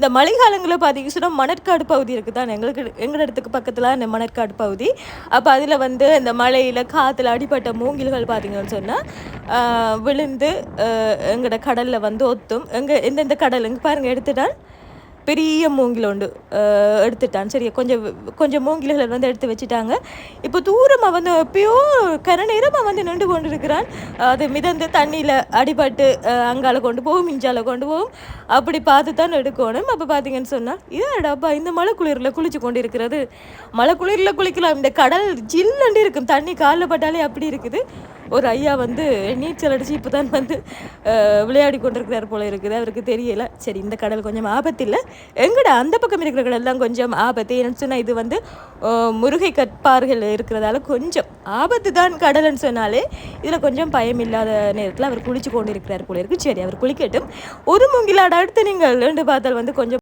இந்த மழைக்காலங்களில் பார்த்தீங்கன்னு சொன்னால் மணற்காடு பகுதி இருக்குது தான் எங்கள் இடத்துக்கு பக்கத்தில் இந்த மணற்காடு பகுதி. அப்போ அதில் வந்து இந்த மழையில் காற்றுல அடிப்பட்ட மூங்கில்கள் பார்த்தீங்கன்னு சொன்னால் விழுந்து எங்களோட கடலில் வந்து ஒத்தும். எந்தெந்த கடல் இங்கே பாருங்கள் எடுத்துட்டால் பெரிய மூங்கில் உண்டு எடுத்துட்டான். சரி, கொஞ்சம் கொஞ்சம் மூங்கில்களை வந்து எடுத்து வச்சுட்டாங்க. இப்போ தூரமாக வந்து எப்பயோ நேரமாக வந்து நின்று கொண்டு இருக்கிறான். அது மிதந்து தண்ணியில் அடிபட்டு அங்கால கொண்டு போகும், இஞ்சால கொண்டு போகும். அப்படி பார்த்து தான் எடுக்கணும். அப்போ பார்த்தீங்கன்னு சொன்னால் இதப்பா இந்த மழை குளிரில் குளிச்சு கொண்டு இருக்கிறது. மழை குளிரில் குளிக்கலாம். இந்த கடல் ஜில்லண்டு இருக்கும், தண்ணி காலில் பட்டாலே அப்படி இருக்குது. ஒரு ஐயா வந்து நீச்சல் அடித்து இப்போ தான் வந்து விளையாடி கொண்டிருக்கிறார் போல இருக்குது, அவருக்கு தெரியலை. சரி, இந்த கடல் கொஞ்சம் ஆபத்து இல்லை, எங்கட அந்த பக்கம் இருக்கிற கடல் தான் கொஞ்சம் ஆபத்து. ஏன்னு சொன்னால் இது வந்து முருகை கற்பார்கள் இருக்கிறதால கொஞ்சம் ஆபத்து தான் கடல்னு சொன்னாலே இதில் கொஞ்சம் பயம் இல்லாத நேரத்தில் அவர் குளிச்சு கொண்டு இருக்கிறார் போல இருக்குது. சரி, அவர் குளிக்கட்டும். ஒரு மூங்கிலாட அடுத்து நீங்கள் பார்த்தால் வந்து கொஞ்சம்